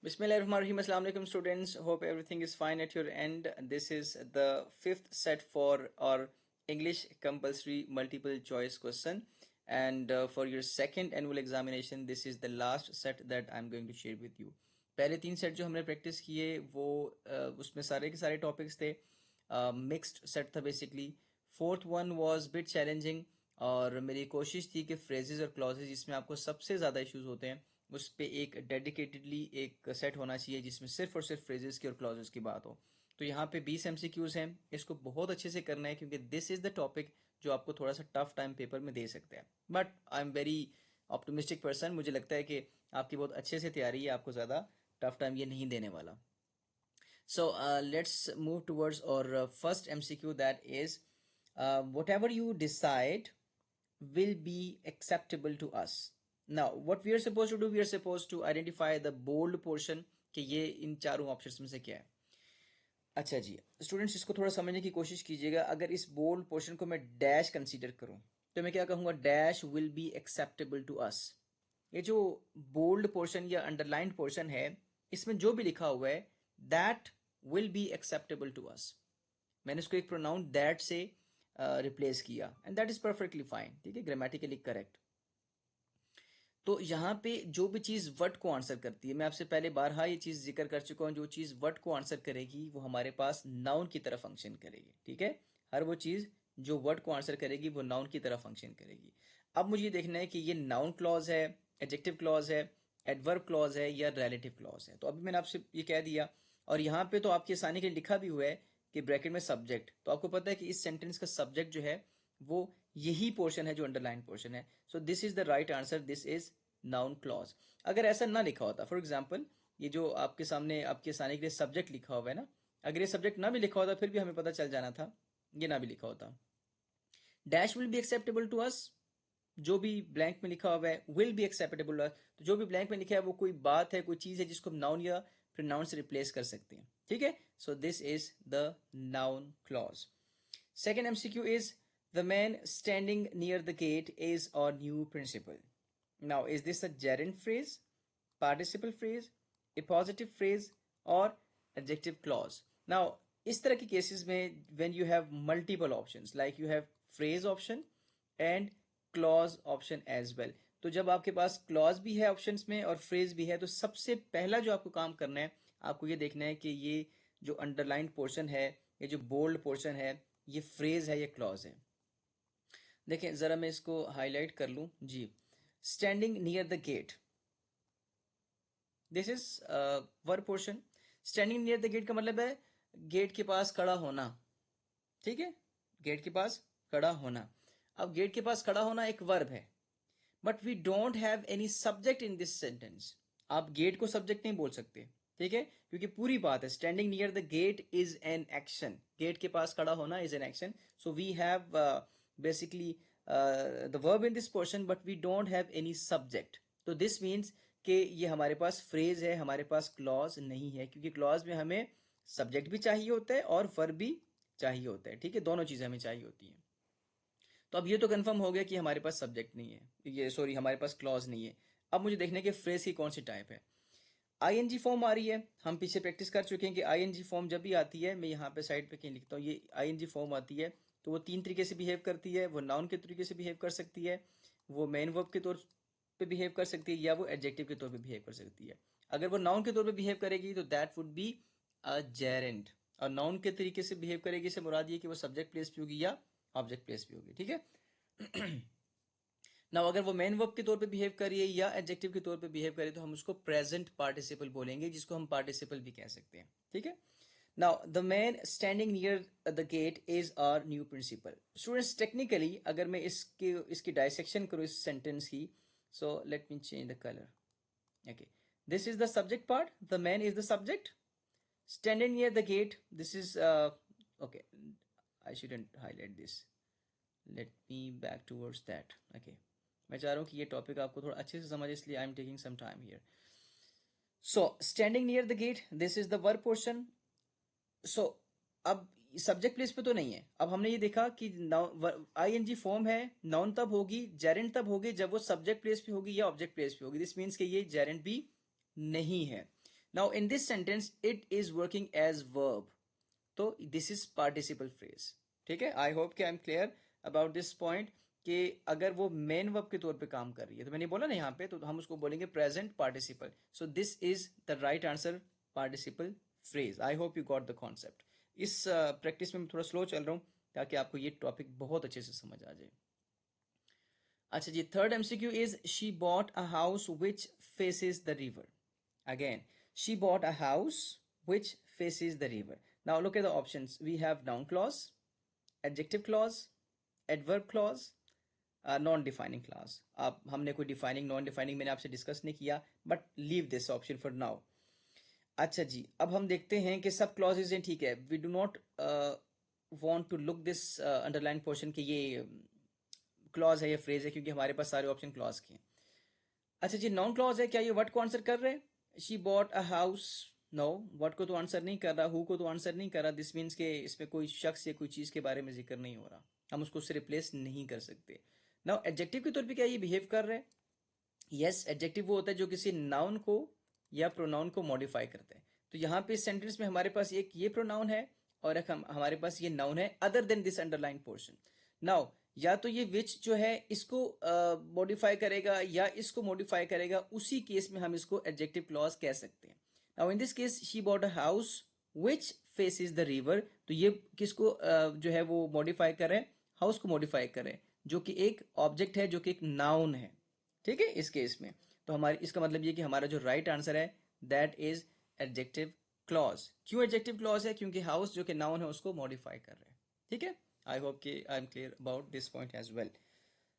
Bismillahirrahmanirrahim. Assalamu alaikum students. Hope everything is fine at your end. This is the fifth set for our English compulsory multiple choice question. And for your second annual examination, this is the last set that I'm going to share with you. पहले तीन set जो हमने practice किए वो उसमें सारे के सारे टॉपिक्स थे. मिक्स्ड सेट था basically. Fourth one was bit challenging और मेरी कोशिश थी कि फ्रेजेस और क्लॉजेज जिसमें आपको सबसे ज़्यादा इश्यूज होते हैं उस पर एक डेडिकेटेडली एक सेट होना चाहिए जिसमें सिर्फ और सिर्फ फ्रेजेस की और क्लॉजेस की बात हो. तो यहाँ पे 20 एमसीक्यूज हैं. इसको बहुत अच्छे से करना है क्योंकि दिस इज द टॉपिक जो आपको थोड़ा सा टफ टाइम पेपर में दे सकते हैं. But I am very optimistic person. मुझे लगता है कि आपकी बहुत अच्छे से तैयारी है. आपको ज़्यादा टफ टाइम ये नहीं देने वाला. So let's move towards our first MCQ, that is whatever you decide will be acceptable to us. Now what we are supposed to do, we are supposed to identify the bold portion कि ये इन चारों options में से क्या है. अच्छा जी students, इसको थोड़ा समझने की कोशिश कीजिएगा. अगर इस बोल्ड पोर्शन को मैं डैश कंसीडर करूं तो मैं क्या कहूंगा? Dash will be acceptable to us. ये जो बोल्ड पोर्शन या अंडरलाइंड पोर्शन है इसमें जो भी लिखा हुआ है that will be acceptable to us. मैंने इसको एक प्रोनाउन दैट से रिप्लेस किया and that is perfectly fine. ठीक है, ग्रामेटिकली करेक्ट. तो यहाँ पे जो भी चीज़ वट को आंसर करती है, मैं आपसे पहले बारहा ये चीज़ जिक्र कर चुका हूँ, जो चीज़ वट को आंसर करेगी वो हमारे पास नाउन की तरह फंक्शन करेगी. ठीक है, हर वो चीज़ जो वर्ड को आंसर करेगी वो नाउन की तरह फंक्शन करेगी. अब मुझे ये देखना है कि ये नाउन क्लॉज है, एडजेक्टिव क्लॉज है, एडवर्ब क्लॉज है या रिलेटिव क्लॉज है. तो अभी मैंने आपसे ये कह दिया और यहाँ पे तो आपकी आसानी के लिए लिखा भी हुआ है कि ब्रैकेट में सब्जेक्ट. तो आपको पता है कि इस सेंटेंस का सब्जेक्ट जो है वो यही पोर्शन है जो अंडरलाइन पोर्शन है. So this is the right answer. This is noun clause. अगर ऐसा ना लिखा होता, फॉर एग्जाम्पल ये जो आपके सामने आपके आसानी के लिए सब्जेक्ट लिखा हुआ है ना, अगर ये सब्जेक्ट ना भी लिखा होता फिर भी हमें पता चल जाना था. ये ना भी लिखा होता. Dash will be acceptable to us. जो भी ब्लैंक में लिखा हुआ है will be acceptable to us. तो जो भी ब्लैंक में लिखा है वो कोई बात है, कोई चीज है जिसको हम नाउन या फिर नाउन से रिप्लेस कर सकते हैं. ठीक है, so this is the noun clause. Second MCQ is the man standing near the gate is our new principal. Now, is this a gerund phrase, participle phrase, a positive phrase, or adjective clause? Now, इस तरह के cases में when you have multiple options, like you have phrase option and clause option as well. तो जब आपके पास clause भी है options में और phrase भी है तो सबसे पहला जो आपको काम करना है, आपको ये देखना है कि ये जो underlined portion है, ये जो bold portion है, ये phrase है या clause है. देखें ज़रा मैं इसको हाईलाइट कर लूँ ji. Standing near the gate, this is verb portion. Standing near the gate का मतलब है गेट के पास खड़ा होना. ठीक है, गेट के पास खड़ा होना. अब गेट के पास खड़ा होना एक वर्ब है but we don't have any subject in this sentence. आप गेट को सब्जेक्ट नहीं बोल सकते. ठीक है, क्योंकि पूरी बात है standing near the gate is an action. Gate के पास खड़ा होना is an action. So we have basically the verb in this portion but we don't have any subject. तो this means कि ये हमारे पास phrase है, हमारे पास clause नहीं है, क्योंकि clause में हमें subject भी चाहिए होता है और verb भी चाहिए होता है. ठीक है, दोनों चीज़ें हमें चाहिए होती हैं. तो अब ये तो कंफर्म हो गया कि हमारे पास सब्जेक्ट नहीं है, ये सॉरी हमारे पास क्लॉज नहीं है. अब मुझे देखने के फ्रेज की कौन सी टाइप है. आईएनजी फॉर्म आ रही है, हम पीछे प्रैक्टिस कर चुके हैं कि आईएनजी फॉर्म जब भी आती है, मैं यहाँ पे साइड पे कहीं लिखता हूँ, ये आईएनजी फॉर्म आती है तो वो तीन तरीके से बिहेव करती है. वो नाउन के तरीके से बिहेव कर सकती है, वो मेन वर्ब के तौर पे बिहेव कर सकती है, या वो एडजेक्टिव के तौर पे बिहेव कर सकती है. अगर वो नाउन के तौर पे बिहेव करेगी तो that would be a Geraint. और नाउन के तरीके से बिहेव करेगी से मुराद ये कि वो सब्जेक्ट प्लेस भी होगी या ऑब्जेक्ट प्लेस भी होगी. ठीक है. ना अगर वो मेन वर्ब के तौर पे बिहेव कर रही है या एडजेक्टिव के तौर पे बिहेव करे तो हम उसको प्रेजेंट पार्टिसिपल बोलेंगे, जिसको हम पार्टिसिपल भी कह सकते हैं. ठीक है. Now the man standing near the gate is our new principal. Students technically अगर मैं इसकी डायसेक्शन करूँ इस सेंटेंस की, so let me change the colour. Okay, this is the subject part, the man is the subject. Standing near the gate, this is okay, I shouldn't highlight this. Let me back towards that. Okay, मैं चाह रहा हूँ कि ये topic आपको थोड़ा अच्छे से समझे, इसलिए I am taking some time here. So standing near the gate, this is the verb portion. So अब सब्जेक्ट प्लेस पे तो नहीं है. अब हमने ये देखा कि आईएनजी फॉर्म है, नाउन तब होगी, जेरेंट तब होगी जब वो सब्जेक्ट प्लेस पे होगी या ऑब्जेक्ट प्लेस पे होगी. दिस मीन्स कि ये जेरेंट भी नहीं है. Now in this sentence it is working as verb, तो दिस इज पार्टिसिपल फ्रेज. ठीक है, आई होप कि I am clear about this point कि अगर वो मेन वर्ब के तौर पे काम कर रही है, तो मैंने बोला ना यहाँ पे, तो हम उसको बोलेंगे present participle. So this is the right answer, participle phrase. I hope you got the concept. इस प्रैक्टिस में मैं थोड़ा स्लो चल रहा हूँ ताकि आपको ये टॉपिक बहुत अच्छे से समझ आ जाए. अच्छा जी, third MCQ is she bought a house which faces the river. Again, she bought a house which faces the river. Now look at the options. We have noun clause, adjective clause, adverb clause, non-defining clause. अब हमने कोई defining, non-defining मैंने आपसे discuss नहीं किया, but leave this option for now. अच्छा जी, अब हम देखते हैं कि सब क्लॉजेज हैं. ठीक है, we do not want to look this underline portion कि ये क्लॉज है, ये फ्रेज है, क्योंकि हमारे पास सारे ऑप्शन क्लॉज के हैं. अच्छा जी, नॉन क्लॉज है. क्या ये व्हाट को आंसर कर रहे हैं? She bought a house, no, what को तो आंसर नहीं कर रहा, हु को तो आंसर नहीं कर रहा. दिस मीन्स के इसमें कोई शख्स या कोई चीज़ के बारे में जिक्र नहीं हो रहा, हम उसको उससे रिप्लेस नहीं कर सकते. नाउ एडजेक्टिव के तौर पे क्या ये बिहेव कर रहे हैं? यस, एडजेक्टिव वो होता है जो किसी नाउन को या प्रोनाउन को मॉडिफाई करता है. तो यहाँ पे इस सेंटेंस में हमारे पास एक ये प्रोनाउन है और एक हमारे पास ये नाउन है other than this underline portion. Now या तो ये विच जो है इसको मॉडिफाई करेगा या इसको मॉडिफाई करेगा, उसी केस में हम इसको एडजेक्टिव क्लॉज कह सकते हैं. Now in this case she bought a house which faces the river. तो ये किसको जो है वो मॉडिफाई करें? हाउस को मॉडिफाई करें, जो कि एक ऑब्जेक्ट है, जो कि एक नाउन है. ठीक है, इस केस में तो हमारे इसका मतलब ये कि हमारा जो राइट आंसर है दैट इज एडजेक्टिव क्लॉज. क्यों एडजेक्टिव क्लॉज है? क्योंकि हाउस जो कि नाउन है उसको मॉडिफाई कर रहे हैं. ठीक है, I hope I'm clear about this point as well.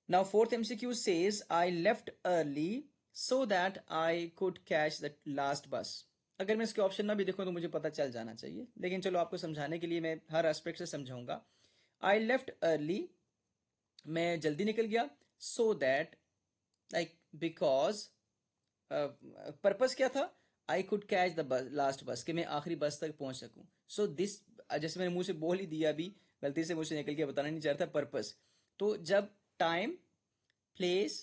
Now, fourth MCQ says, I left early so that I could catch the last bus. अगर मैं इसके ऑप्शन ना भी देखूं तो मुझे पता चल जाना चाहिए, लेकिन चलो आपको समझाने के लिए मैं हर एस्पेक्ट से समझाऊंगा. I left early, मैं जल्दी निकल गया. So that, like, because purpose क्या था? आई could catch the bus, last बस, कि मैं आखिरी बस तक पहुंच सकूं. सो दिस, जैसे मैंने मुंह से बोल ही दिया अभी, गलती से मुझसे निकल गया, बताना नहीं चाह रहा था. पर्पस, तो जब टाइम, प्लेस,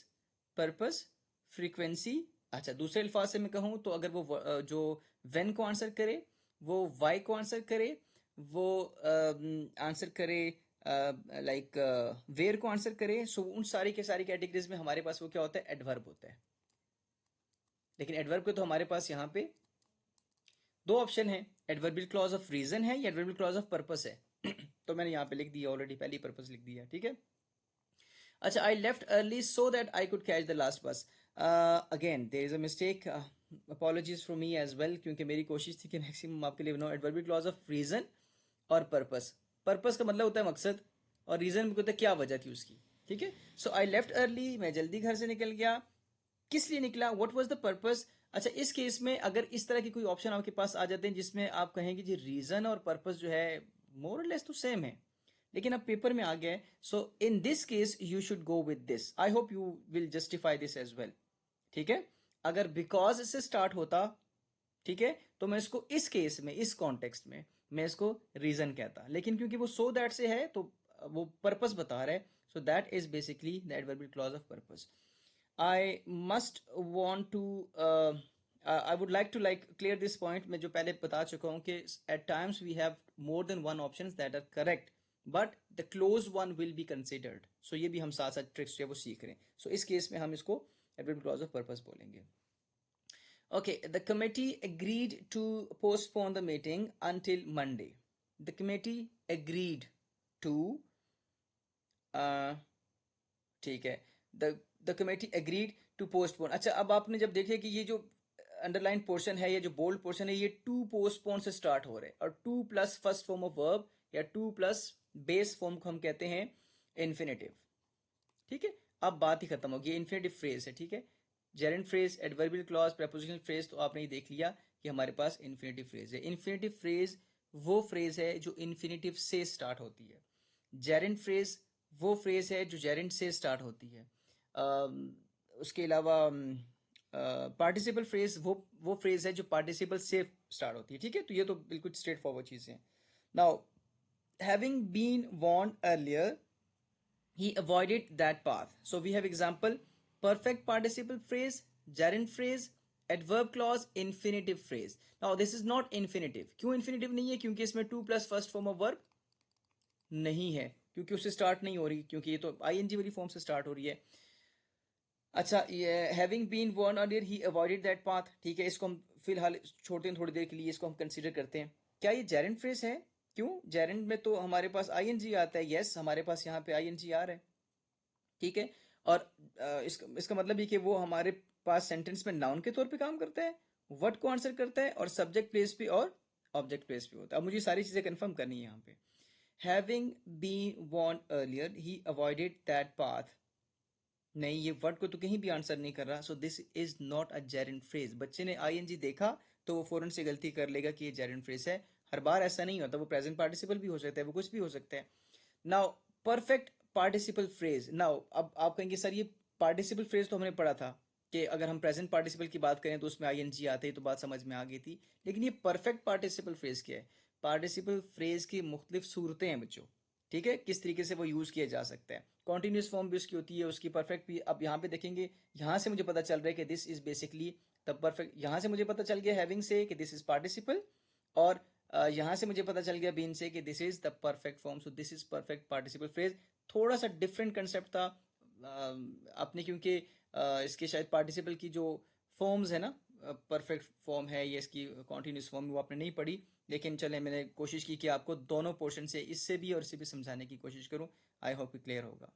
पर्पस, फ्रीक्वेंसी. अच्छा, दूसरे अल्फाज से मैं कहूँ तो अगर वो जो वेन को आंसर करे, वो वाई को आंसर करे, वो आंसर करे लाइक वेयर को आंसर करे, सो उन सारी के सारी कैटेगरीज में हमारे पास वो क्या होता है? एडवर्ब होता है. लेकिन एडवर्ब के तो हमारे पास यहाँ पे दो ऑप्शन है, एडवर्बियल क्लॉज ऑफ रीजन है या एडवर्बियल क्लॉज ऑफ पर्पस है. तो मैंने यहाँ पे लिख दिया ऑलरेडी, पहली पर्पस लिख दिया. ठीक है. अच्छा, I left early so that I could catch the last bus. Again there is a mistake, apologies from me as well, क्योंकि मेरी कोशिश थी कि मैक्सिमम आपके लिए बनाऊं. एडवर्बियल क्लॉज ऑफ रीजन और पर्पस. पर्पस का मतलब होता है मकसद, और रीजन होता है क्या वजह थी उसकी. ठीक है. सो आई लेफ्ट अर्ली, मैं जल्दी घर से निकल गया. किस लिए निकला? What was the purpose? अच्छा, इस केस में अगर इस तरह की कोई ऑप्शन आपके पास आ जाते हैं जिसमें आप कहेंगे जी रीजन और पर्पस जो है मोर और लेस तो सेम है, लेकिन अब पेपर में आ गया है, so in this case you should go with this. I hope you will justify this as well. ठीक है. अगर बिकॉज से स्टार्ट होता, ठीक है, तो मैं इसको इस केस में, इस कॉन्टेक्स्ट में मैं इसको रीजन कहता, लेकिन क्योंकि वो सो दैट से है तो वो पर्पस बता रहा है. So that is basically the adverbial clause of purpose. I must want to I would like to clear this point. मैं जो पहले बता चुका हूँ कि at times we have more than one options that are correct, but the close one will be considered. So ये भी हम साथ साथ ट्रिक्स जो है वो सीख रहे हैं. So इस केस में हम इसको adverbial clause of purpose बोलेंगे. Okay, the committee agreed to postpone the meeting until Monday. The committee agreed to ठीक है, the committee agreed to postpone. अच्छा, अब आपने जब देखे कि ये जो अंडरलाइन पोर्शन है, ये जो बोल्ड पोर्शन है, ये टू पोस्टपोन से स्टार्ट हो रहे हैं, और to plus first form of verb या टू प्लस बेस फॉर्म को हम कहते हैं इन्फिनेटिव. ठीक है, अब बात ही खत्म होगी. इन्फिनेटिव फ्रेज है. ठीक है, Geraint phrase, adverbial clause, prepositional phrase तो आपने देख लिया कि हमारे पास इन्फिनेटिव फ्रेज है. इन्फिनेटिव फ्रेज वो फ्रेज है जो इन्फिनेटिव से स्टार्ट होती है. जेरेंट फ्रेज वो फ्रेज है जो जेरेंट से स्टार्ट होती है. उसके अलावा पार्टिसिपल फ्रेज वो फ्रेज है जो पार्टिसिपल से स्टार्ट होती है. ठीक है, तो ये तो बिल्कुल स्ट्रेट फॉरवर्ड चीज़ है. Now, having been warned earlier he avoided that path. So we have example: perfect participle phrase, gerund phrase, adverb clause infinitive phrase. Now this is not infinitive. क्यों इन्फिनेटिव नहीं है? क्योंकि इसमें to plus first form of verb नहीं है, क्योंकि उससे start नहीं हो रही, क्योंकि ये तो आईएनजी वाली फॉर्म से स्टार्ट हो रही है. अच्छा, ये having been won earlier he avoided that path. ठीक है, इसको हम फिलहाल छोड़ते हैं थोड़ी देर के लिए, इसको हम कंसीडर करते हैं. क्या ये जेरेंट फ्रेज है? क्यों? जेरेंट में तो हमारे पास आईएनजी आता है. यस, हमारे पास यहाँ पे आईएनजी आ रहा है. ठीक है. और इसका मतलब ये कि वो हमारे पास सेंटेंस में नाउन के तौर पे काम करता है, व्हाट को आंसर करता है, और सब्जेक्ट प्लेस पे और ऑब्जेक्ट प्लेस पे होता है. अब मुझे सारी चीजें कंफर्म करनी है यहाँ पे. Having been warned earlier he avoided that path. नहीं, ये वर्ड को तो कहीं भी आंसर नहीं कर रहा. सो this is not a Geraint phrase. बच्चे ने आईएनजी देखा तो वो फौरन से गलती कर लेगा कि ये जेरेंट फ्रेज है. हर बार ऐसा नहीं होता. वो प्रेजेंट पार्टिसिपल भी हो सकता है, वो कुछ भी हो सकता है. Now perfect participle phrase. Now अब आप कहेंगे सर ये पार्टिसिपल फ्रेज तो हमने पढ़ा था कि अगर हम प्रेजेंट पार्टिसिपल की बात करें तो उसमें आईएनजी आते ही तो बात समझ में आ गई थी. लेकिन ये परफेक्ट पार्टिसिपल फ्रेज क्या है? पार्टिसिपल फ्रेज की मुख्तलिफ सूरतें हैं बच्चों. ठीक है, किस तरीके से वो यूज किया जा सकता है. कॉन्टिन्यूस फॉर्म भी उसकी होती है, उसकी परफेक्ट भी. अब यहाँ पे देखेंगे, यहाँ से मुझे पता चल रहा है कि this is basically the perfect. यहाँ से मुझे पता चल गया हैविंग से कि दिस इज पार्टिसिपल, और यहाँ से मुझे पता चल गया बीन से कि this is the perfect form. So this is perfect participle phrase. थोड़ा सा डिफरेंट कंसेप्ट था आपने, क्योंकि इसके शायद पार्टिसिपल की जो फॉर्म्स है ना, परफेक्ट फॉर्म है ये, इसकी कॉन्टिन्यूस फॉर्म वो आपने नहीं पढ़ी. लेकिन चले, मैंने कोशिश की कि आपको दोनों पोर्शन से, इससे भी और इससे भी समझाने की कोशिश करूं. आई होप कि क्लियर होगा.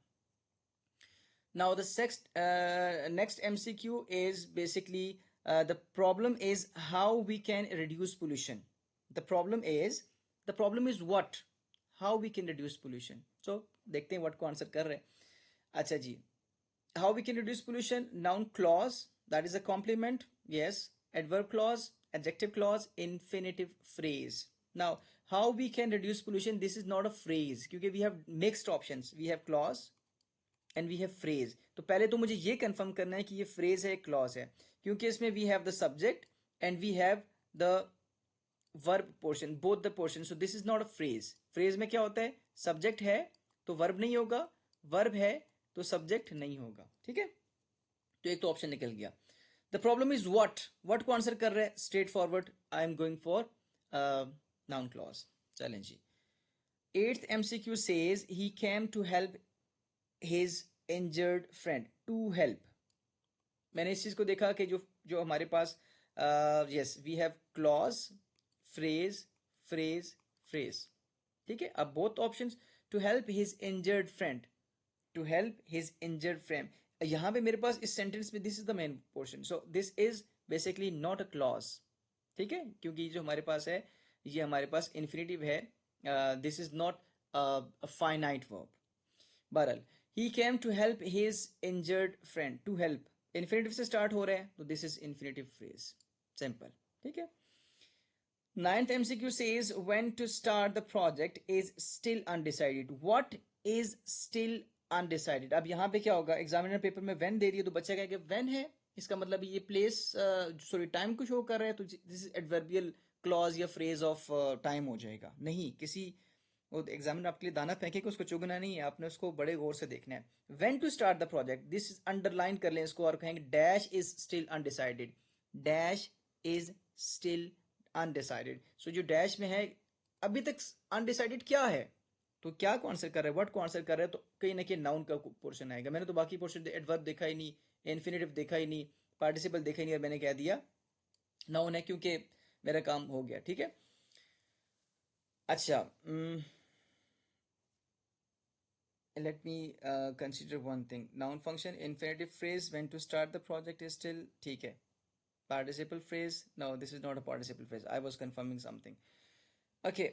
Now the next MCQ is basically the problem is how we can reduce pollution. The problem is what? How we can reduce pollution. So देखते हैं what को आंसर कर रहे हैं. अच्छा जी, how we can reduce pollution. Noun clause, that is a complement. Yes. Adverb clause, adjective clause, infinitive phrase. Now how we can reduce pollution, this is not a phrase क्योंकि we have mixed options. We have clause and we have phrase. तो पहले तो मुझे ये confirm करना है कि ये फ्रेज है, क्लॉज है, क्योंकि इसमें we have the subject and we have the verb portion, both the portion. So this is not a phrase. Phrase में क्या होता है? सब्जेक्ट है तो वर्ब नहीं होगा, वर्ब है तो सब्जेक्ट नहीं होगा. ठीक है, तो एक तो ऑप्शन निकल गया. The problem is what. What को आंसर कर रहे हैं straight forward. I am going for noun clause. चलें जी. 8th MCQ says he came to help his injured friend. To help, मैंने इस चीज को देखा कि जो जो हमारे पास yes we have clause, phrase, phrase, phrase. ठीक है, अब both options. To help his injured friend, to help his injured friend. यहाँ पे मेरे पास इस सेंटेंस में this is the main portion. So this is basically not a clause. ठीक है, क्योंकि जो हमारे पास है ये हमारे पास इन्फिनेटिव है. This is not a finite verb. बहरहाल, he came to help his injured friend. To help infinitive से स्टार्ट हो रहा है तो this is infinitive phrase. Simple. ठीक है. 9th MCQ says when to start the project is still undecided. What is still undecided? अब यहाँ पे क्या होगा? एग्जामिनर पेपर में when दे रही है तो बच्चा कहेगा when है, इसका मतलब ये प्लेस सॉरी टाइम को शो कर रहा है, तो दिस इज एडवर्बियल क्लॉज या फ्रेज ऑफ टाइम हो जाएगा. नहीं, किसी वो एग्जामिनर आपके लिए दाना फेंकेगा, उसको चुगना नहीं है, आपने उसको बड़े गौर से देखना है. When to start the project, this is underline कर लें इसको और कहेंगे dash is still undecided. Dash is still undecided. So जो डैश में है अभी तक अनडिसाइडेड क्या है, तो क्या को आंसर कर रहे हैं, व्हाट को आंसर कर रहे हैं, तो कहीं ना कहीं नाउन का पोर्शन आएगा. मैंने तो बाकी पोर्शन एडवर्ब देखा ही नहीं, इन्फिनेटिव देखा ही नहीं, पार्टिसिपल देखा ही नहीं, और मैंने कह दिया नाउन है क्योंकि मेरा काम हो गया. ठीक है. अच्छा, let me consider one thing. Noun function, infinitive phrase, when to start the project is still ठीक है. Participle phrase, no, this is not a participle phrase. I was confirming something. Okay,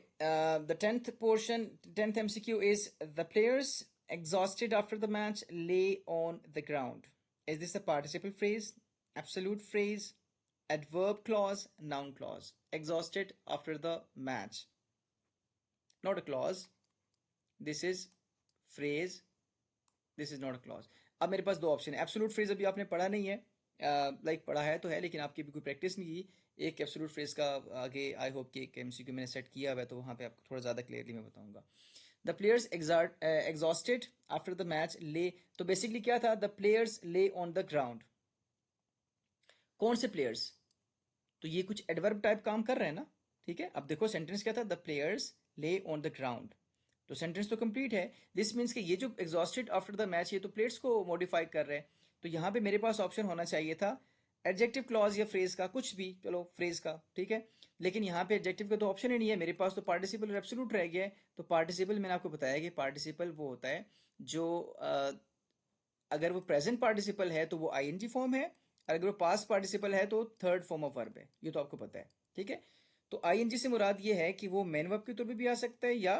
the 10th portion, 10th MCQ is the players exhausted after the match lay on the ground. Is this a participle phrase, absolute phrase, adverb clause, noun clause? Exhausted after the match, not a clause. This is phrase, this is not a clause. अब मेरे पास दो option है. Absolute phrase अभी आपने पढ़ा नहीं है, like पढ़ा है तो है लेकिन आपकी भी कोई प्रैक्टिस नहीं की. एक एब्सोल्यूट फ्रेज का आगे आई होप कि एक एमसीक्यू मैंने सेट किया हुआ है, तो वहाँ पे आपको थोड़ा ज़्यादा क्लियरली मैं बताऊंगा. The players exhausted after the match ले, तो बेसिकली क्या था? द प्लेयर्स ले ऑन द ग्राउंड. कौन से प्लेयर्स? तो ये कुछ एडवर्ब टाइप काम कर रहे हैं ना, ठीक है। अब देखो सेंटेंस क्या था, द प्लेयर्स ले ऑन द ग्राउंड, तो सेंटेंस तो कंप्लीट है। दिस मीन्स कि ये जो एग्जॉस्टेड आफ्टर द मैच, ये तो प्लेयर्स को मॉडिफाई कर रहे हैं। तो यहाँ पे मेरे पास ऑप्शन होना चाहिए था एडजेक्टिव क्लॉज या फ्रेज का, कुछ भी, चलो फ्रेज का, ठीक है। लेकिन यहाँ पे एडजेक्टिव का तो ऑप्शन ही नहीं है मेरे पास, तो पार्टिसिपल और एब्सोल्यूट रह गया है। तो पार्टिसिपल मैंने आपको बताया कि पार्टिसिपल वो होता है जो अगर वो प्रेजेंट पार्टिसिपल है तो वो आईएनजी फॉर्म है, और अगर वो पास्ट पार्टिसिपल है तो थर्ड फॉर्म ऑफ वर्ब है, ये तो आपको पता है, ठीक है। तो आईएनजी से मुराद ये है कि वो मेन वर्ब के तौर पे भी आ सकता है या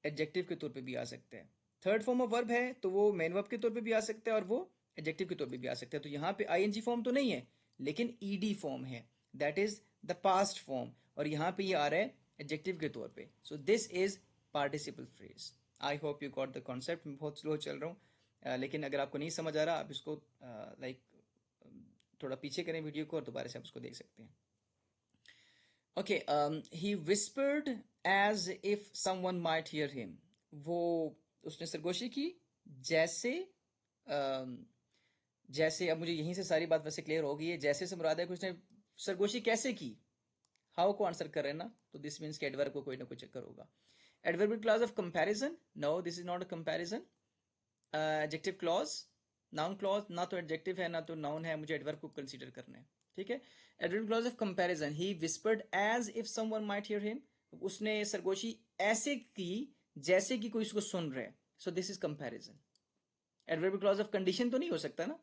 एडजेक्टिव के तौर पे भी आ सकता है। थर्ड फॉर्म ऑफ वर्ब है तो वो मेन वर्ब के तौर पे भी आ सकता है और वो एडजेक्टिव के तौर पे भी आ सकता है। तो यहाँ पे आईएनजी फॉर्म तो नहीं है, लेकिन ईडी फॉर्म है, that is the past form, और यहाँ पे ये आ रहा है एडजेक्टिव के तौर पे। सो this is participle phrase. I hope you got the concept. मैं बहुत स्लो चल रहा हूँ, लेकिन अगर आपको नहीं समझ आ रहा, आप इसको लाइक थोड़ा पीछे करें वीडियो को और दोबारा से आप उसको देख सकते हैं। Okay, he whispered as if someone might hear him, वो उसने सरगोशी की जैसे जैसे, अब मुझे यहीं से सारी बात वैसे क्लियर हो गई है। जैसे से मुराद है कि उसने सरगोशी कैसे की, हाउ को आंसर कर रहे हैं ना, तो दिस मीन्स कि एडवर्ब को कोई ना कोई चक्कर होगा। Adverbial clause of comparison, no this is not a comparison. Adjective clause, noun clause ना तो एडजेक्टिव है ना तो नाउन है, मुझे एडवर्ब को कंसीडर करना है, ठीक है। Adverbial clause of comparison, he whispered as if someone might hear him, उसने सरगोशी ऐसे की जैसे कि कोई उसको सुन रहा है, so this is comparison. Adverbial clause of condition तो नहीं हो सकता ना,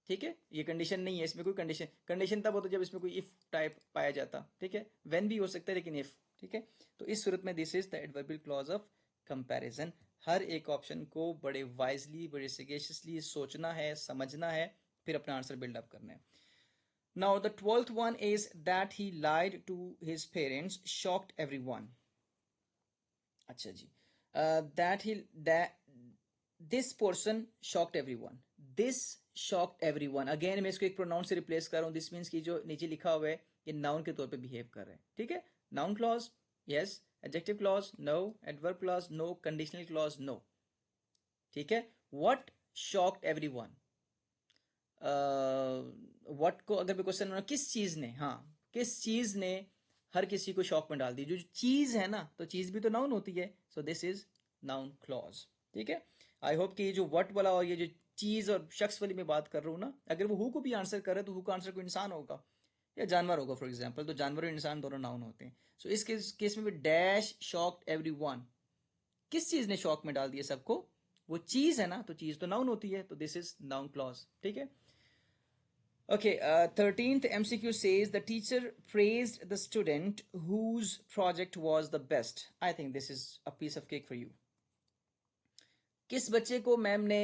ठीक है, ये कंडीशन नहीं है, इसमें कोई कंडीशन, कंडीशन तब होता जब इसमें कोई इफ टाइप पाया जाता, ठीक है। व्हेन भी हो सकता है लेकिन इफ, ठीक है। तो इस सूरत में this is the adverbial clause of comparison. हर एक ऑप्शन को बड़े वाइजली, बड़े सिगेशियसली सोचना है, समझना है, फिर अपना आंसर बिल्डअप करना है। Now the 12th one is that he lied to his parents shocked everyone. अच्छा जी, that he this person shocked everyone, this shocked everyone, again मैं इसको एक प्रोनाउन से रिप्लेस कर रहा हूँ। दिस मीन्स की जो नीचे लिखा हुआ है ये नाउन के तौर पे बिहेव कर रहे हैं, ठीक है। Noun clause yes, adjective clause no, adverb clause no, conditional clause no, ठीक है। व्हाट शॉक्ड एवरीवन, व्हाट को अगर भी क्वेश्चन, किस चीज ने, हाँ किस चीज ने हर किसी को शॉक में डाल दी, जो चीज है ना, तो चीज भी तो नाउन होती है, so this is noun clause, ठीक है। आई होप कि ये जो व्हाट वाला और ये जो चीज और शख्स वाली मैं बात कर रहा हूँ ना, अगर वो हु को भी आंसर करे तो हु का आंसर कोई इंसान होगा या जानवर होगा फॉर एग्जाम्पल, तो जानवर और इंसान दोनों नाउन होते हैं। सो इस केस में भी डैश शॉक्ड एवरीवन, किस चीज ने शॉक में डाल दिया सबको, वो चीज है ना, तो चीज तो नाउन होती है, तो दिस इज नाउन क्लॉज, ठीक है। Okay, 13th MCQ says the teacher praised the student whose project was the best. I think this is a piece of cake for you. किस बच्चे को मैम ने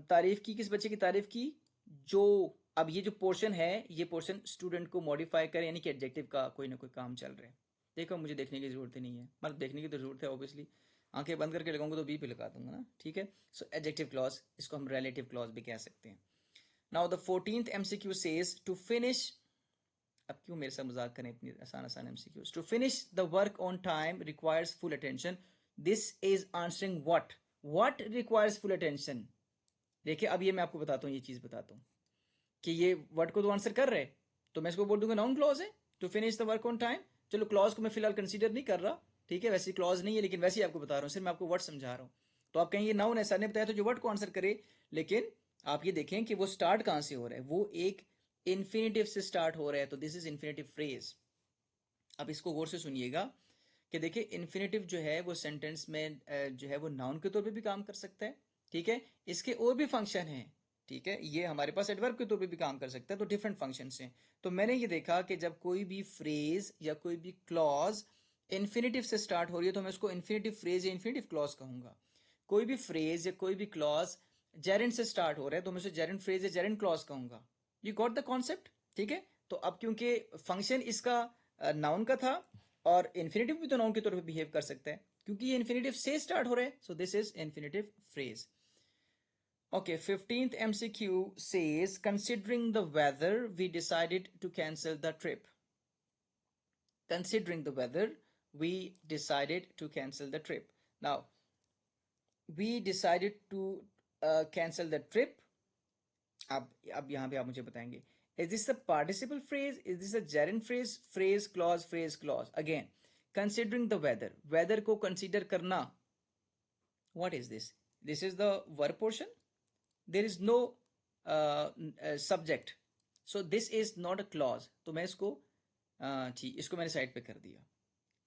तारीफ की, किस बच्चे की तारीफ की, जो, अब ये जो पोर्शन है ये पोर्शन स्टूडेंट को मॉडिफाई करे, यानी कि एडजेक्टिव का कोई ना कोई काम चल रहा है। देखो मुझे देखने की जरूरत ही नहीं है, मतलब देखने की तो जरूरत है ऑब्वियसली, आंखें बंद करके लगाऊंगा तो बी पे लगा दूंगा ना, ठीक है। सो एडजेक्टिव क्लॉज, इसको हम रिलेटिव क्लॉज भी कह सकते हैं। Now the 14th MCQ says to finish, अब क्यों मेरे साथ मजाक करें इतनी आसान आसान MCQs, to finish the work on time requires full attention. This is answering what requires full attention. देखिए अब ये मैं आपको बताता हूँ, ये चीज बताता हूँ कि ये वर्ड को तो आंसर कर रहे, तो मैं इसको बोल दूंगा नाउन क्लॉज है, to finish the work on time. चलो क्लॉज को मैं फिलहाल कंसीडर नहीं कर रहा, ठीक है, वैसे क्लॉज नहीं है, लेकिन वैसे ही आपको बता रहा हूँ, सिर्फ मैं आपको वर्ड समझा रहा हूँ। तो आप कहेंगे नाउन है, सर ने बताया तो जो वर्ड को आंसर करे, लेकिन आप ये देखें कि वो स्टार्ट कहाँ से हो रहा है, वो एक इन्फिनेटिव से स्टार्ट हो रहा है, तो दिस इज इन्फिनेटिव फ्रेज। अब इसको गौर से सुनिएगा कि देखिए इन्फिनेटिव जो है वो सेंटेंस में जो है वो नाउन के तौर पे भी काम कर सकता है, ठीक है। इसके और भी फंक्शन हैं, ठीक है, ये हमारे पास एडवर्ब के तौर पे भी काम कर सकता है, तो डिफरेंट फंक्शन हैं। तो मैंने ये देखा कि जब कोई भी फ्रेज या कोई भी क्लॉज इन्फिनेटिव से स्टार्ट हो रही है तो मैं उसको इन्फिनेटिव फ्रेज या इन्फिनेटिव क्लॉज कहूंगा। कोई भी फ्रेज या कोई भी क्लॉज जेरेंट से स्टार्ट हो रहा है तो मैं उसे जेरेंट फ्रेज या जेरेंट क्लॉज कहूंगा। यू गॉट द कॉन्सेप्ट, ठीक है। तो अब क्योंकि फंक्शन इसका नाउन का था और इन्फिनेटिव भी तो नाउन के तौर पे बिहेव कर सकता है क्योंकि ये इन्फिनेटिव से स्टार्ट हो रहा है, so this is infinitive phrase. Okay, 15th MCQ says, considering the weather, we decided to cancel the trip. Considering the weather, we decided to cancel the trip. Now, we decided to cancel the trip. अब यहाँ पे आप मुझे बताएंगे Is this a participle phrase? Is this a gerund phrase? Phrase, clause, phrase, clause. Again, considering the weather. Weather को consider करना. What is this? This is the verb portion. There is no subject. So this is not a clause. तो मैं इसको ठीक इसको मैंने side पे कर दिया.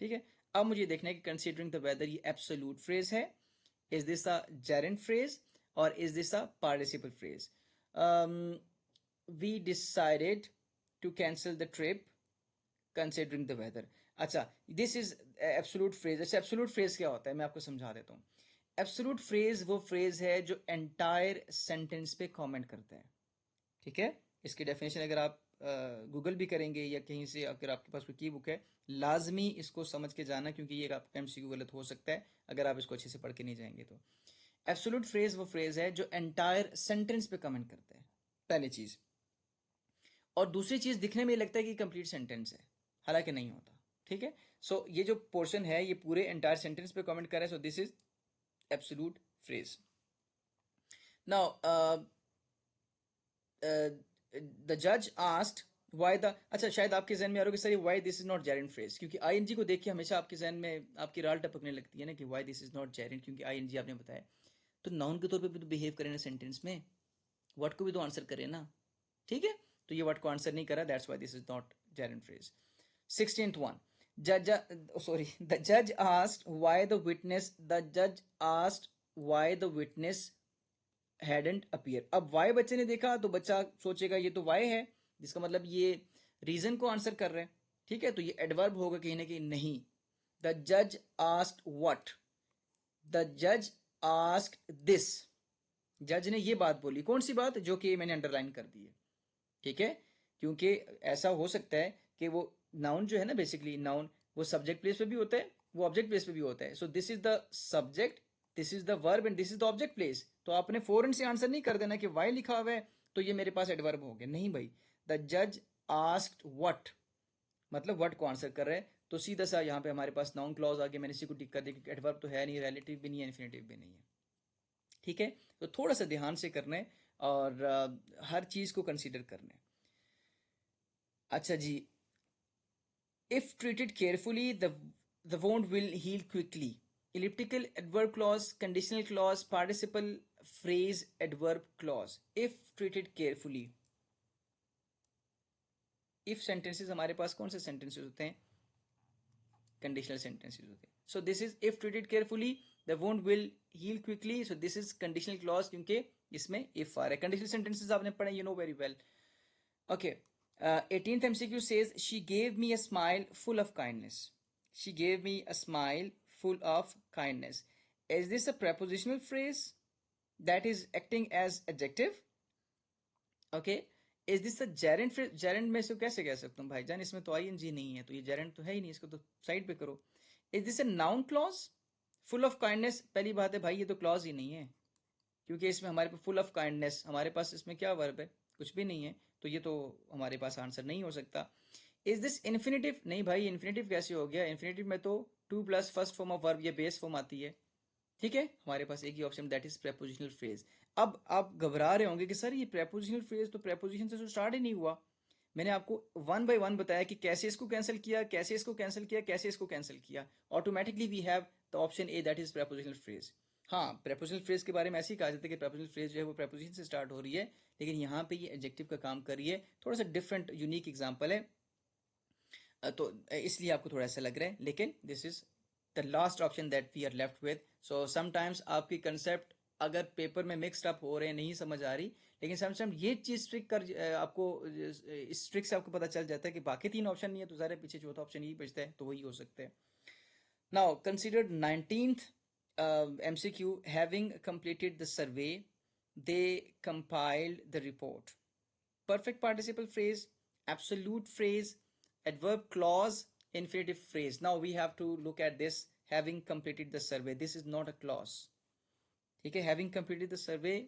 ठीक है. अब मुझे देखना है कि considering the weather ये absolute phrase है. Is this a gerund phrase or is this a participle phrase? We decided to cancel the trip considering the weather. अच्छा, this is absolute phrase. अच्छा, absolute phrase क्या होता है मैं आपको समझा देता हूँ. एब्सोल्यूट फ्रेज वो फ्रेज है जो एंटायर सेंटेंस पे कमेंट करता है. ठीक है. इसकी डेफिनेशन अगर आप गूगल भी करेंगे या कहीं से अगर आपके पास कोई की बुक है, लाजमी इसको समझ के जाना, क्योंकि ये आपका एमसीक्यू गलत हो सकता है अगर आप इसको अच्छे से पढ़ के नहीं जाएंगे. तो एब्सोल्यूट फ्रेज वो फ्रेज है जो एंटायर सेंटेंस पे कमेंट करता है, पहली चीज. और दूसरी चीज, दिखने में लगता है कि कंप्लीट सेंटेंस है, हालांकि नहीं होता. ठीक है. सो ये जो पोर्शन है ये पूरे एंटायर सेंटेंस पे कमेंट कर रहा है. So this is absolute phrase. Now, the judge asked why the. अच्छा, शायद आपके जहन में आ रहा होगा sir why this is not gerund phrase, क्योंकि ing को देख के हमेशा आपके जहन में आपकी राल टपकने लगती है ना कि why this is not gerund, क्योंकि ing आपने बताया. तो नाउन के तौर पे भी तो बिहेव करें ना सेंटेंस में, वर्ड को भी तो आंसर करें ना. ठीक है. तो ये वर्ड को आंसर नहीं करा, that's why this is not gerund phrase. 16th one. The judge asked why the witness hadn't appeared. अब why बच्चे ने देखा तो बच्चा सोचेगा ये तो why है, जिसका मतलब ये रीजन को आंसर कर रहे हैं. ठीक है. तो ये एडवर्ब होगा कहीं ना कहीं. नहीं. The judge asked what? The judge asked this. जज ने ये बात बोली. कौन सी बात? जो कि मैंने अंडरलाइन कर दी है. ठीक है. क्योंकि ऐसा हो सकता है कि वो नाउन जो है ना, बेसिकली नाउन वो सब्जेक्ट प्लेस पे भी होता है, वो ऑब्जेक्ट प्लेस पे भी होता है. So this is the subject, this is the verb and this is the object place. तो आपने फौरन से आंसर नहीं कर देना कि वाई लिखा हुआ है तो ये मेरे पास एडवर्ब हो गया. नहीं भाई. द जज आस्क्ड व्हाट, मतलब व्हाट को आंसर कर रहे हैं. तो सीधा सा यहाँ पे हमारे पास नाउन क्लॉज आ गया. मैंने इसी को टिक कर दिया क्योंकि एडवर्ब तो है नहीं, रिलेटिव भी नहीं है, इन्फिनेटिव भी नहीं है. ठीक है. तो थोड़ा सा ध्यान से करना है और हर चीज को कंसीडर करना है. अच्छा जी. If treated carefully, the wound will heal quickly. Elliptical adverb clause, conditional clause, participle phrase, adverb clause. If treated carefully. If sentences हमारे पास कौन से sentences होते हैं? Conditional sentences होते हैं. So this is if treated carefully, the wound will heal quickly. So this is conditional clause क्योंकि इसमें if आ रहा है. Conditional sentences आपने पढ़े, you know very well. Okay. 18th MCQ says she gave me a smile full of kindness. She gave me a smile full of kindness. Is this a prepositional phrase that is acting as adjective? Okay. Is this a gerund phrase? Gerund में इसको कैसे कह सकता हूँ भाईजान, इसमें तो ing नहीं है, तो ये gerund तो है ही नहीं, इसको तो साइड पे करो. Is this a noun clause? Full of kindness, पहली बात है भाई ये तो clause ही नहीं है, क्योंकि इसमें हमारे पास full of kindness, हमारे पास इसमें क्या verb है? कुछ भी नहीं है. तो ये तो हमारे पास आंसर नहीं हो सकता. Is this infinitive? नहीं भाई, इन्फिनेटिव कैसे हो गया? इन्फिनेटिव में तो to plus first form of verb या बेस फॉर्म आती है. ठीक है. हमारे पास एक ही option, that is prepositional phrase. अब आप घबरा रहे होंगे कि सर ये प्रेपोजिशनल फ्रेज तो प्रेपोजिशन से तो स्टार्ट ही नहीं हुआ. मैंने आपको वन बाय वन बताया कि कैसे इसको कैंसिल किया, कैसे इसको कैंसिल किया, कैसे इसको कैंसिल किया. Automatically we have the option A, that is prepositional phrase. हाँ, प्रेपोजिशनल फ्रेज के बारे में ऐसे ही कहा जाता है कि प्रेपोजिशनल फ्रेज जो है वो प्रेपोजिशन से स्टार्ट हो रही है, लेकिन यहाँ पे ये एडजेक्टिव का काम कर रही है. थोड़ा सा डिफरेंट यूनिक एग्जांपल है, तो इसलिए आपको थोड़ा ऐसा लग रहा है, लेकिन this is the last option that we are left with. So sometimes आपकी कंसेप्ट अगर पेपर में मिक्सड अप हो रहे हैं, नहीं समझ आ रही, लेकिन समटाइम ये चीज ट्रिक कर आपको, इस ट्रिक से आपको पता चल जाता है कि बाकी तीन ऑप्शन नहीं है तो ज़रा पीछे चौथा ऑप्शन यही बचता है, तो वही हो सकता है. Now consider 19th MCQ. Having completed the survey, they compiled the report. Perfect participle phrase, absolute phrase, adverb clause, infinitive phrase. Now we have to look at this. Having completed the survey, this is not a clause. ठीक है. Having completed the survey,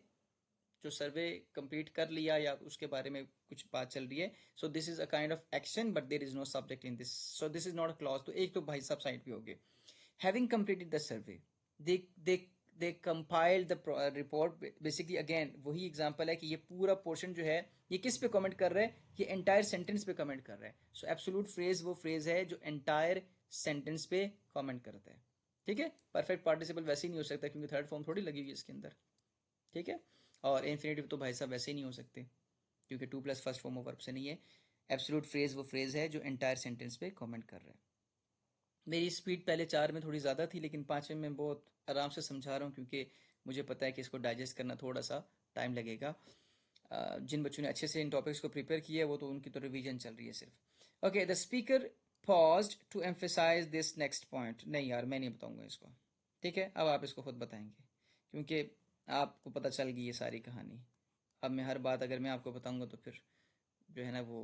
जो सर्वे complete कर लिया या उसके बारे में कुछ बात चल रही है. So this is a kind of action but there is no subject in this, so this is not a clause. तो एक तो भाई सब साइड पे हो गए. Having completed the survey, they they compile the report. Basically again वही example है कि ये पूरा पोर्शन जो है ये किस पे कमेंट कर रहा है, ये एंटायर सेंटेंस पे कमेंट कर रहा है। सो एब्सोल्यूट फ्रेज वो फ्रेज है जो एंटायर सेंटेंस पे कमेंट करता है। ठीक है, परफेक्ट पार्टिसिपल वैसे ही नहीं हो सकता क्योंकि थर्ड फॉर्म थोड़ी लगी हुई इसके अंदर। ठीक है, और इन्फिनेटिव तो भाई साहब वैसे ही नहीं हो सकते क्योंकि to plus first form of verb से नहीं है। एब्सोल्यूट फ्रेज वो फ्रेज है जो एंटायर सेंटेंस पे कमेंट कर रहा है। मेरी स्पीड पहले 4 में थोड़ी ज़्यादा थी, लेकिन 5वें में बहुत आराम से समझा रहा हूँ क्योंकि मुझे पता है कि इसको डाइजेस्ट करना थोड़ा सा टाइम लगेगा। जिन बच्चों ने अच्छे से इन टॉपिक्स को प्रिपेयर किया है वो तो उनकी तो रिवीजन चल रही है सिर्फ। Okay, the speaker paused to emphasize this next point. नहीं यार, मैं नहीं बताऊंगा इसको। ठीक है, अब आप इसको खुद बताएंगे क्योंकि आपको पता चल गई ये सारी कहानी। अब मैं हर बात अगर मैं आपको बताऊंगा तो फिर जो है ना वो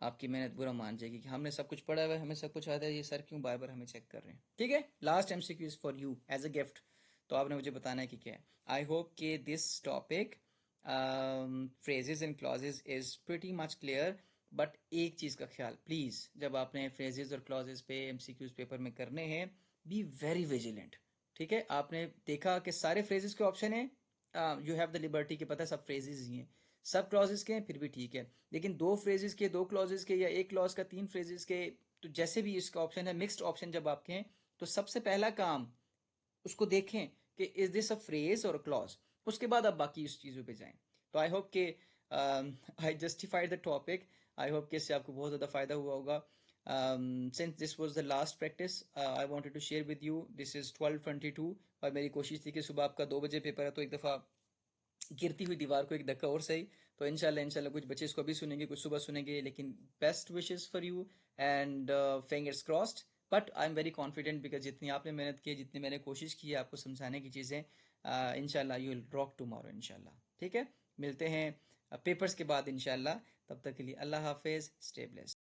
आपकी मेहनत बुरा मान जाएगी कि हमने सब कुछ पढ़ा हुआ है, हमें सब कुछ आता है, ये सर क्यों बार बार हमें चेक कर रहे हैं। ठीक है, last MCQ is for you as a gift. तो आपने मुझे बताना है कि क्या है। आई होप कि this topic phrases and clauses is pretty much clear. But एक चीज़ का ख्याल प्लीज़, जब आपने फ्रेजेस और क्लॉजेज पे एमसीक्यूज पेपर में करने हैं, बी वेरी विजिलेंट। ठीक है, आपने देखा कि सारे फ्रेजेस के ऑप्शन है, यू हैव द लिबर्टी के पता है सब फ्रेजेस ही हैं, सब क्लॉजेस के हैं, फिर भी ठीक है। लेकिन दो फ्रेजेस के, दो क्लॉजेस के, या एक क्लॉज का तीन फ्रेजेस के, तो जैसे भी इसका ऑप्शन है, मिक्स्ड ऑप्शन जब आपके हैं, तो सबसे पहला काम उसको देखें कि इज दिस अ फ्रेज और अ क्लॉज। उसके बाद आप बाकी उस चीज़ों पे जाएं। तो आई होप के I justified the topic. I hope कि इससे आपको बहुत ज़्यादा फ़ायदा हुआ होगा। Since this was the last practice I wanted to share with you. This is 12:22 और मेरी कोशिश थी कि सुबह आपका 2 बजे पेपर है, तो एक दफ़ा गिरती हुई दीवार को एक धक्का और सही। तो इंशाल्लाह कुछ बच्चे इसको अभी सुनेंगे, कुछ सुबह सुनेंगे, लेकिन best wishes for you and fingers crossed. But I am very confident because जितनी आपने मेहनत की है, जितनी मैंने कोशिश की है आपको समझाने की चीज़ें, इंशाल्लाह यू विल रॉक टुमारो इंशाल्लाह। ठीक है, मिलते हैं पेपर्स के बाद इंशाल्लाह। तब तक के लिए अल्लाह हाफिज़, स्टे ब्लेस्ड।